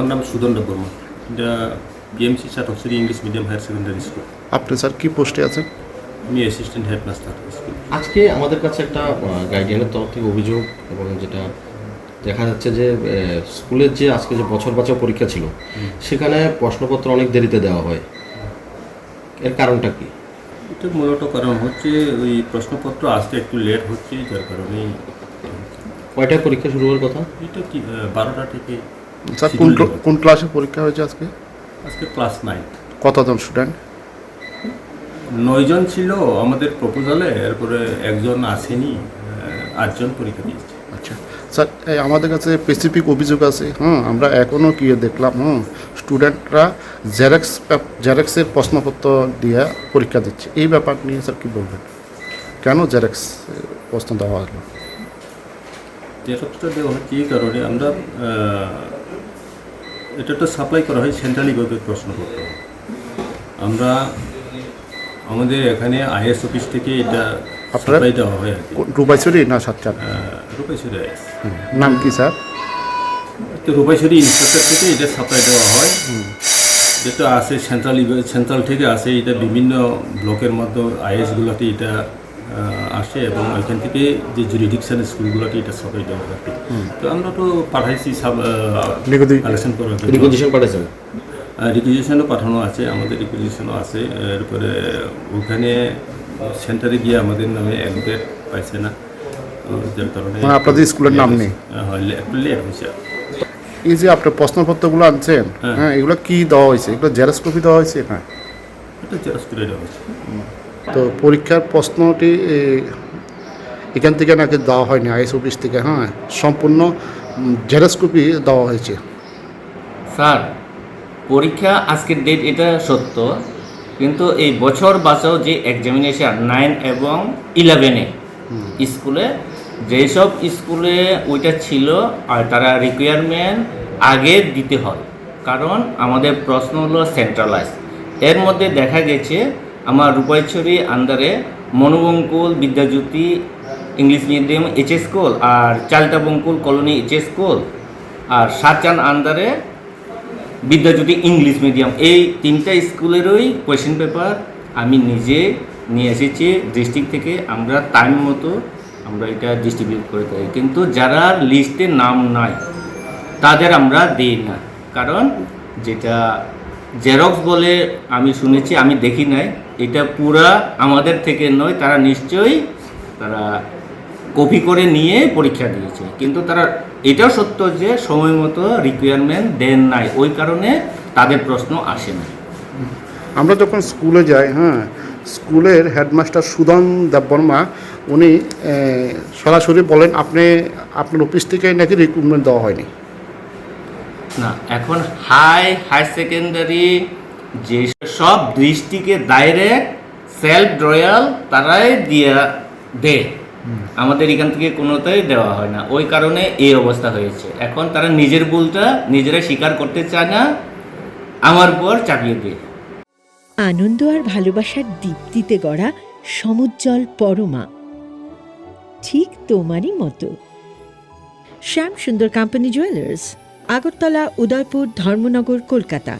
আমার নাম সুদণ্ড বর্মা। এটা BMC Chatakchhari English medium higher secondary school. আপনি স্যার কি পোস্টে আছেন? আমি অ্যাসিস্ট্যান্ট হেডমাস্টার স্কুল। আজকে আমাদের কাছে একটা গার্ডিয়ানের তরফ থেকে অভিযোগ, এবং যেটা দেখা যাচ্ছে যে স্কুলের যে আজকে যে বছর বাঁচাও পরীক্ষা ছিল সেখানে প্রশ্নপত্র অনেক দেরিতে দেওয়া হয়, এর কারণটা কি? এটা মূলত কারণ হচ্ছে ওই প্রশ্নপত্র আসতে একটু লেট হচ্ছে, যার কারণেই। কয়টায় পরীক্ষা শুরু হওয়ার কথা? এটা কি 12টা থেকে। স্যার কোন ক্লাসে পরীক্ষা হয়েছে আজকে? আজকে ক্লাস 9। কতজন স্টুডেন্ট? 9 জন ছিল আমাদের প্রপোজালে, এরপরে একজন আসেনি, 8 জন পরীক্ষা দিয়েছে। আচ্ছা স্যার, আমাদের কাছে স্পেসিফিক অভিযোগ আছে। আমরা এখনও কি দেখলাম, স্টুডেন্টরা জেরক্সের প্রশ্নপত্র দিয়ে পরীক্ষা দিচ্ছে। এই ব্যাপার নিয়ে স্যার কী বলবেন? কেন জেরক্স প্রশ্ন দেওয়া হলো? জেরক্সটা দেওয়া হচ্ছে এই কারণে, আমরা এটা তো সাপ্লাই করা হয় সেন্ট্রালি বোর্ডের প্রশ্নপত্র। আমরা আমাদের এখানে আইএস অফিস থেকে এটা সাপ্লাই দেওয়া হয়। রূপাইছড়ি না সাতচার? রূপাইছড়ি আইএস। নাম কি স্যার? তো রূপাইছড়ি ইন্সপেক্টর থেকে এটা সাপ্লাই দেওয়া হয়, যেটা আসে সেন্ট্রাল থেকে আসে। এটা বিভিন্ন ব্লকের মধ্যে আইএসগুলোতে এটা আসে, এবং ওইখান থেকে যে জুরিডিকশনের স্কুলগুলোতে এটা সাপ্লাই দেওয়া থাকে। তো আমরা তো পাঠাইছি কালেকশন করার জন্য। রিকোজিশন পাঠাইছেন? রিকুইজিশনও পাঠানো আছে, আমাদের রিকুইজিশনও আছে। এরপরে ওখানে সেন্টারে গিয়ে আমাদের নামে অ্যাডভোকেট পাইছে না, যার কারণে আপনাদের স্কুলের নাম নেই। একটু লেট হয়েছে। এই যে আপনার প্রশ্নপত্রগুলো আনছেন, এগুলো কি দেওয়া হয়েছে? এগুলো জেরক্স কপি দেওয়া হয়েছে? হ্যাঁ, এটা জেরক্স করে দেওয়া হয়েছে। তো পরীক্ষার প্রশ্নটি এখান থেকে নাকি দেওয়া হয়নি, আইএস অফিস থেকে। সম্পূর্ণ জেরক্স কপি দেওয়া হয়েছে। স্যার, পরীক্ষা আজকের ডেট এটা সত্য, কিন্তু এই বছর বাঁচাও যে এক্সামিনেশান 9 এবং 11-এ স্কুলে, যেসব স্কুলে ওইটা ছিল আর তারা রিকোয়ারমেন্ট আগে দিতে হয়, কারণ আমাদের প্রশ্ন হলো সেন্ট্রালাইজ। এর মধ্যে দেখা গেছে আমার রূপাইছড়ি আন্ডারে Monobankul Vidyajyoti English medium HS school, আর চালটাবঙ্কুল কলোনি এইচএস স্কুল, আর সাতচান আন্ডারে বিদ্যাজ্যোতি ইংলিশ মিডিয়াম, এই 3টা স্কুলেরই কোয়েশ্চেন পেপার আমি নিজে নিয়ে এসেছি ডিস্ট্রিক্ট থেকে। আমরা টাইম মতো আমরা এটা ডিস্ট্রিবিউট করে থাকি, কিন্তু যারা লিস্টে নাম নাই তাদের আমরা দিই না, কারণ যেটা জেরক্স বলে আমি শুনেছি, আমি দেখি নাই, এটা পুরা আমাদের থেকে নয়, তারা নিশ্চয়ই তারা কপি করে নিয়ে পরীক্ষা দিয়েছে, কিন্তু তারা এটাও সত্য যে সময় মতো রিকোয়ারমেন্ট দেন নাই, ওই কারণে তাদের প্রশ্ন আসে না। আমরা যখন স্কুলে যাই, স্কুলের হেডমাস্টার সুদন দেববর্মা উনি সরাসরি বলেন আপনার অফিস থেকে নাকি রিক্রুটমেন্ট দেওয়া হয়নি। না, এখন হাই সেকেন্ডারি যে সব ডিস্ট্রিক্টে ডাইরেক্ট সেলফ ড্রয়াল তারাই দেয়, আমাদের এখান থেকে কোনোটাই দেওয়া হয় না, ওই কারণে এই অবস্থা হয়েছে। এখন তারা নিজের ভুলটা নিজেরা স্বীকার করতে চায় না, আমার পর চাপিয়ে দেয়। আনন্দ আর ভালোবাসার দীপ্তিতে গড়া সমুজ্জ্বল পরমা, ঠিক তোমারই মতো। শ্যাম সুন্দর কোম্পানি জুয়েলার্স, আগরতলা, উদয়পুর, ধর্মনগর, কলকাতা।